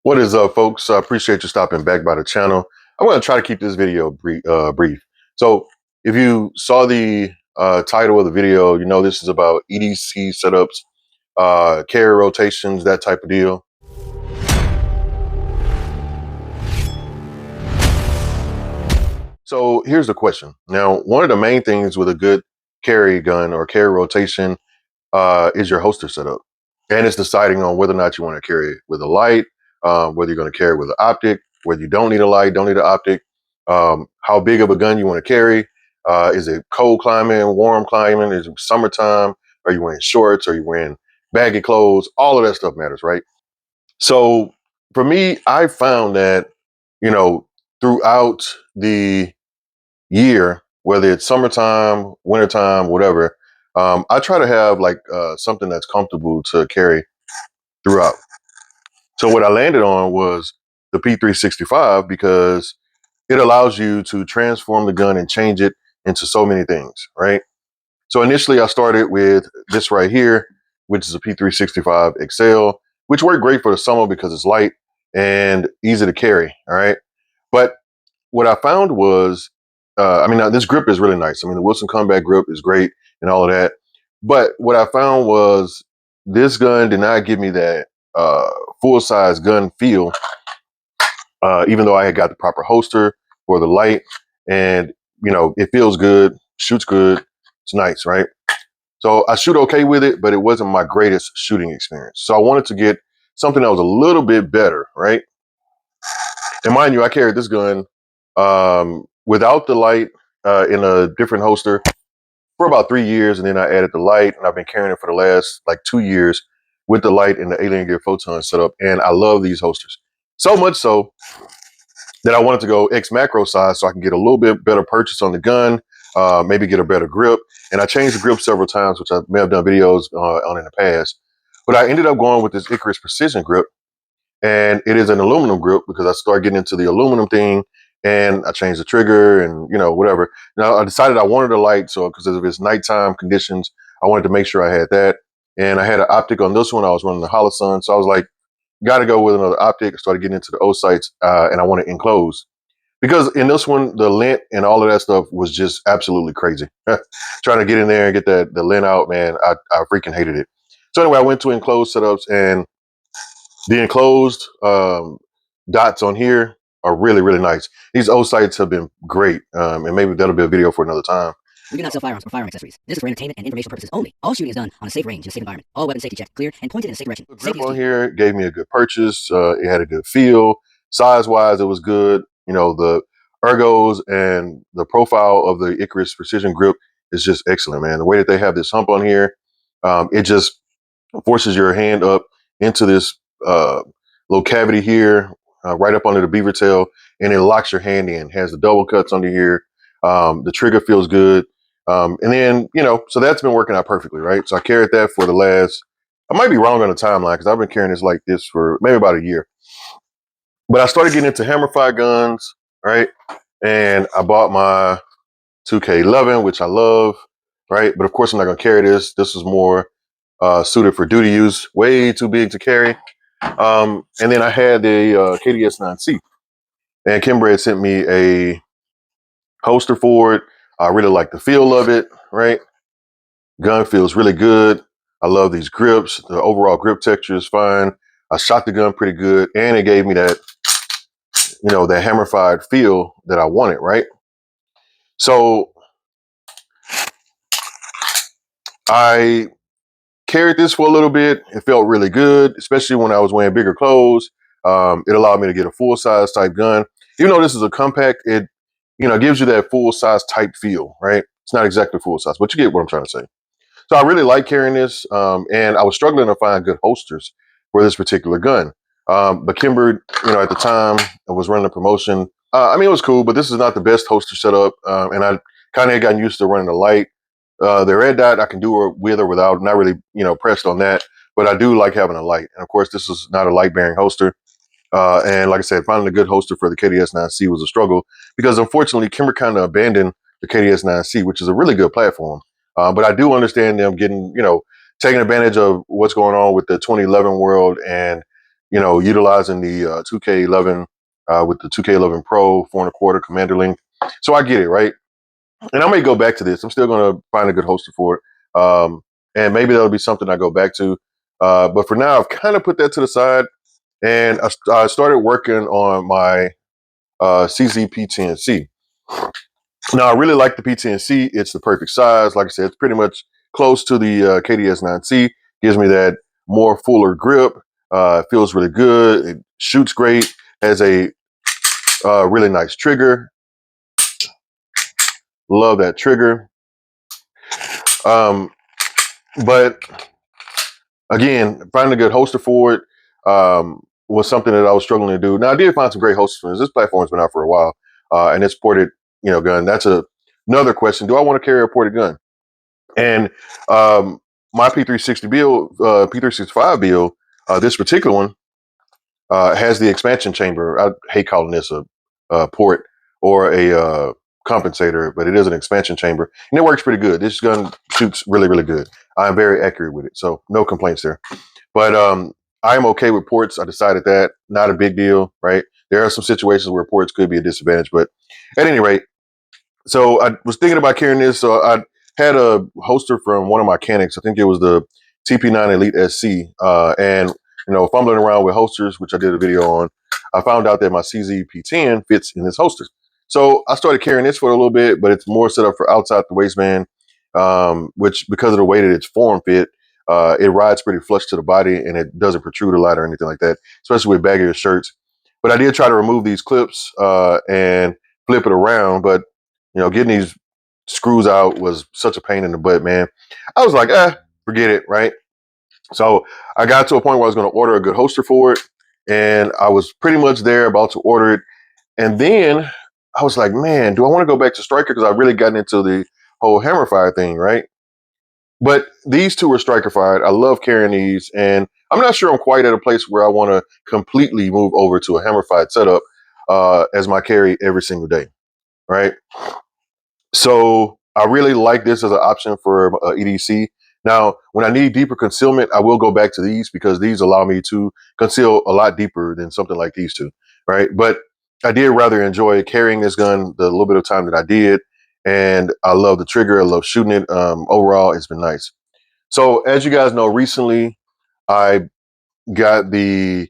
What is up, folks? I appreciate you stopping back by the channel. I'm going to try to keep this video brief. So if you saw the title of the video, you know this is about EDC setups, carry rotations, that type of deal. So here's the question. Now, one of the main things with a good carry gun or carry rotation is your holster setup. And it's deciding on whether or not you want to carry it with a light, whether you're going to carry it with an optic, whether you don't need a light, don't need an optic, how big of a gun you want to carry. Is it cold climbing, warm climbing? Is it summertime? Are you wearing shorts? Are you wearing baggy clothes? All of that stuff matters, right? So for me, I found that, you know, throughout the year, whether it's summertime, wintertime, whatever, I try to have like something that's comfortable to carry throughout. So what I landed on was the P365 because it allows you to transform the gun and change it into so many things, right? So initially I started with this right here, which is a P365 XL, which worked great for the summer because it's light and easy to carry, all right? But what I found was, now this grip is really nice. I mean, the Wilson Combat grip is great and all of that. But what I found was this gun did not give me that full-size gun feel, even though I had got the proper holster for the light. And, you know, it feels good, shoots good. It's nice, right? So I shoot okay with it, but it wasn't my greatest shooting experience. So I wanted to get something that was a little bit better, right? And mind you, I carried this gun without the light in a different holster for about 3 years. And then I added the light and I've been carrying it for the last like 2 years with the light and the Alien Gear Photon setup. And I love these holsters so much so that I wanted to go X macro size so I can get a little bit better purchase on the gun, maybe get a better grip. And I changed the grip several times, which I may have done videos on in the past. But I ended up going with this Icarus Precision grip. And it is an aluminum grip because I started getting into the aluminum thing and I changed the trigger and, you know, whatever. Now I decided I wanted a light. So because of its nighttime conditions, I wanted to make sure I had that. And I had an optic on this one. I was running the Holosun. So I was like, got to go with another optic. I started getting into the O sights and I want it enclosed. Because in this one, the lint and all of that stuff was just absolutely crazy. Trying to get in there and get the lint out, man, I freaking hated it. So anyway, I went to enclosed setups, and the enclosed dots on here are really, really nice. These O sights have been great, and maybe that'll be a video for another time. We do not sell firearms or firearm accessories. This is for entertainment and information purposes only. All shooting is done on a safe range in a safe environment. All weapons safety checked, clear, and pointed in a safe direction. The grip on here gave me a good purchase. It had a good feel. Size-wise, it was good. You know, the ergos and the profile of the Icarus Precision grip is just excellent, man. The way that they have this hump on here, it just forces your hand up into this little cavity here, right up under the beaver tail, and it locks your hand in. Has the double cuts under here. The trigger feels good. And then, you know, so that's been working out perfectly, right? So I carried that for the last, I might be wrong on the timeline because I've been carrying this like this for maybe about a year. But I started getting into hammerfire guns, right? And I bought my 2K11, which I love, right? But of course, I'm not going to carry this. This is more suited for duty use, way too big to carry. And then I had the KDS 9C. And Kimber had sent me a holster for it. I really like the feel of it, right? Gun feels really good. I love these grips. The overall grip texture is fine. I shot the gun pretty good, and it gave me that, you know, that hammer-fired feel that I wanted, right? So I carried this for a little bit. It felt really good, especially when I was wearing bigger clothes. It allowed me to get a full-size type gun. Even though this is a compact, it, you know, gives you that full-size type feel, right? It's not exactly full-size, but you get what I'm trying to say. So I really like carrying this, and I was struggling to find good holsters for this particular gun. But Kimber, you know, at the time, I was running a promotion. I mean, it was cool, but this is not the best holster setup, and I kind of had gotten used to running the light. The red dot I can do it with or without. Not really, you know, pressed on that, but I do like having a light. And of course, this is not a light-bearing holster. And like I said, finding a good holster for the KDS 9C was a struggle because unfortunately, Kimber kind of abandoned the KDS 9C, which is a really good platform. But I do understand them getting, you know, taking advantage of what's going on with the 2011 world and, utilizing the 2K11 with the 2K11 Pro 4.25 commander length. So I get it, right? And I may go back to this. I'm still going to find a good holster for it. And maybe that'll be something I go back to. But for now, I've kind of put that to the side. And I started working on my CZP10C. Now, I really like the P10C. It's the perfect size. Like I said, it's pretty much close to the KDS9C. Gives me that more fuller grip. Feels really good. It shoots great. Has a really nice trigger. Love that trigger. But again, finding a good holster for it was something that I was struggling to do. Now, I did find some great holsters for this. This platform's been out for a while, and it's ported, gun. That's another question. Do I want to carry a ported gun? And my P360 build, P365 build, this particular one has the expansion chamber. I hate calling this a port or a compensator, but it is an expansion chamber, and it works pretty good. This gun shoots really, really good. I'm very accurate with it, so no complaints there. But I'm okay with ports. I decided that not a big deal, right? There are some situations where ports could be a disadvantage, but at any rate, so I was thinking about carrying this. So I had a holster from one of my mechanics. I think it was the TP9 Elite SC. And fumbling around with holsters, which I did a video on, I found out that my CZP10 fits in this holster. So I started carrying this for a little bit, but it's more set up for outside the waistband, which because of the way that it's form fit, it rides pretty flush to the body and it doesn't protrude a lot or anything like that, especially with baggier shirts. But I did try to remove these clips and flip it around, but getting these screws out was such a pain in the butt, man. I was like, forget it, right? So I got to a point where I was going to order a good holster for it, and I was pretty much there about to order it. And then I was like, man, do I want to go back to Striker? Because I've really gotten into the whole hammer fire thing, right? But these two are striker fired. I love carrying these, and I'm not sure I'm quite at a place where I want to completely move over to a hammer fired setup as my carry every single day, right? So I really like this as an option for EDC. Now, when I need deeper concealment, I will go back to these because these allow me to conceal a lot deeper than something like these two, right? But I did rather enjoy carrying this gun the little bit of time that I did. And I love the trigger. I love shooting it. Overall, it's been nice. So as you guys know, recently I got the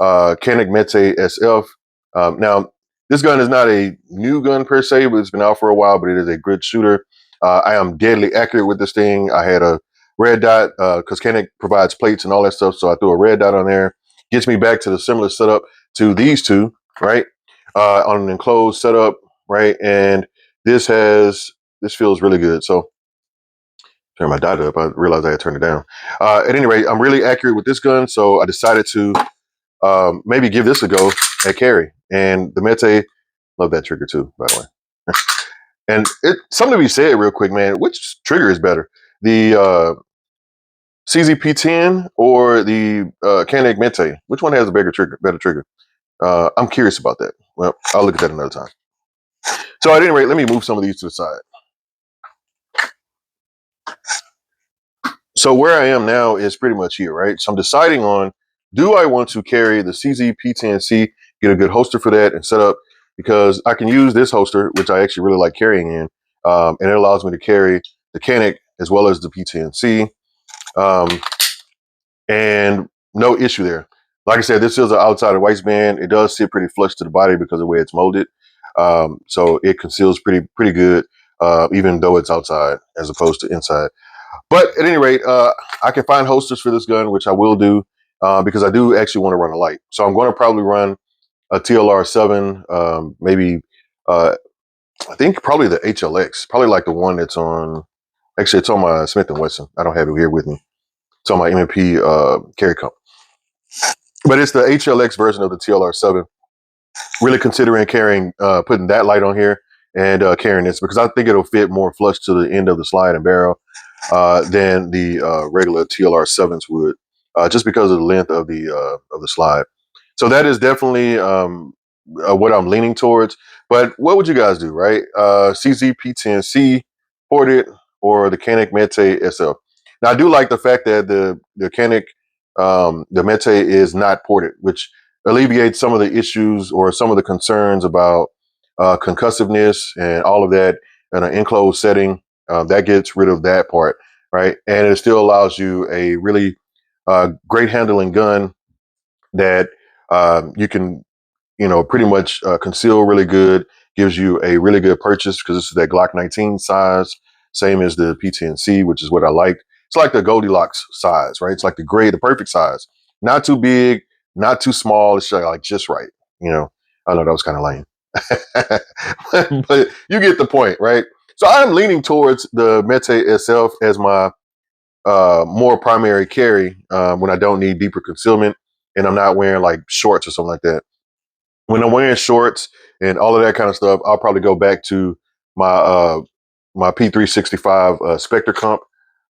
Canik Mete SF. Now, this gun is not a new gun per se, but it's been out for a while, but it is a good shooter. I am deadly accurate with this thing. I had a red dot because Canik provides plates and all that stuff. So I threw a red dot on there. Gets me back to the similar setup to these two, right? On an enclosed setup, right? And this feels really good. So turn my dot up. I realized I had turned it down. At any rate, I'm really accurate with this gun. So I decided to maybe give this a go at carry. And the Mete, love that trigger too, by the way. And something to be said real quick, man. Which trigger is better, the CZP10 or the Canik Mete? Which one has a better trigger? I'm curious about that. Well, I'll look at that another time. So at any rate, let me move some of these to the side. So where I am now is pretty much here, right? So I'm deciding on, do I want to carry the CZP10C, get a good holster for that and set up, because I can use this holster, which I actually really like carrying in, and it allows me to carry the Canik as well as the P10C, and no issue there. Like I said, this is an outside of waistband. It does sit pretty flush to the body because of the way it's molded, so it conceals pretty good, even though it's outside as opposed to inside. But at any rate, I can find holsters for this gun, which I will do because I do actually want to run a light. So I'm going to probably run a TLR7, maybe, I think probably the HLX, probably like the one that's on, actually it's on my Smith & Wesson. I don't have it here with me. It's on my M&P carry comp. But it's the HLX version of the TLR7. Really considering carrying, putting that light on here and carrying this because I think it'll fit more flush to the end of the slide and barrel than the regular TLR7s would, just because of the length of the slide. So that is definitely what I'm leaning towards. But what would you guys do, right? CZP10C, ported, or the Canik Mete SF? Now I do like the fact that the Canik the Mete is not ported, which alleviates some of the issues or some of the concerns about concussiveness and all of that in an enclosed setting. That gets rid of that part, right? And it still allows you a really great handling gun that you can, pretty much conceal really good. Gives you a really good purchase because this is that Glock 19 size, same as the PTNC, which is what I like. It's like the Goldilocks size, right? It's like the perfect size. Not too big, not too small. It's like just right. You know, I know that was kind of lame, but you get the point, right? So I'm leaning towards the Mete itself as my more primary carry when I don't need deeper concealment and I'm not wearing like shorts or something like that. When I'm wearing shorts and all of that kind of stuff, I'll probably go back to my my P365 Spectre comp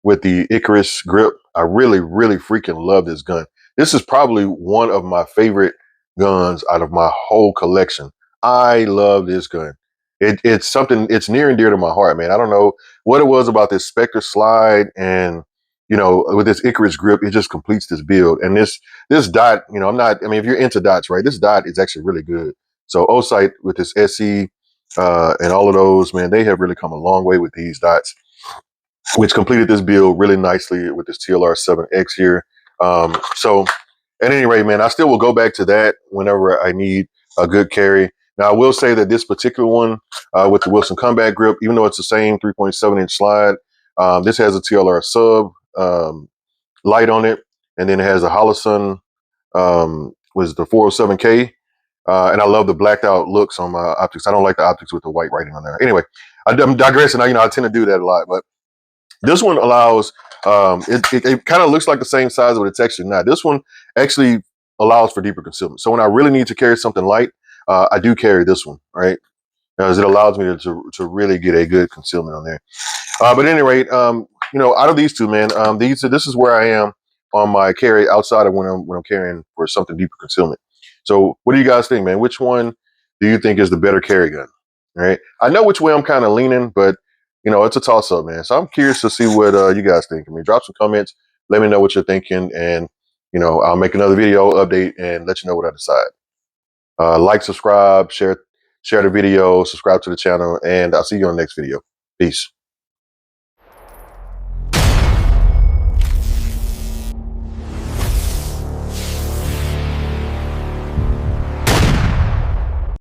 with the Icarus grip. I really, really freaking love this gun. This is probably one of my favorite guns out of my whole collection. I love this gun. It's something, it's near and dear to my heart, man. I don't know what it was about this Spectre slide and, with this Icarus grip, it just completes this build. And this dot, if you're into dots, right? This dot is actually really good. So Osight with this SE and all of those, man, they have really come a long way with these dots, which completed this build really nicely with this TLR7X here. So at any rate, man, I still will go back to that whenever I need a good carry. Now, I will say that this particular one with the Wilson Combat Grip, even though it's the same 3.7-inch slide, this has a TLR sub light on it, and then it has a Holosun, was the 407K. And I love the blacked out looks on my optics. I don't like the optics with the white writing on there. Anyway, I'm digressing. I tend to do that a lot, but this one allows, it kind of looks like the same size, but it's actually not. This one actually allows for deeper concealment. So when I really need to carry something light, I do carry this one, right? Because it allows me to really get a good concealment on there. But at any rate, out of these two, man, this is where I am on my carry outside of when I'm carrying for something deeper concealment. So what do you guys think, man? Which one do you think is the better carry gun? All right. I know which way I'm kind of leaning, but it's a toss up, man. So I'm curious to see what you guys think. I mean, drop some comments. Let me know what you're thinking, and I'll make another video update and let you know what I decide. Like, subscribe, share the video, subscribe to the channel, and I'll see you on the next video. Peace.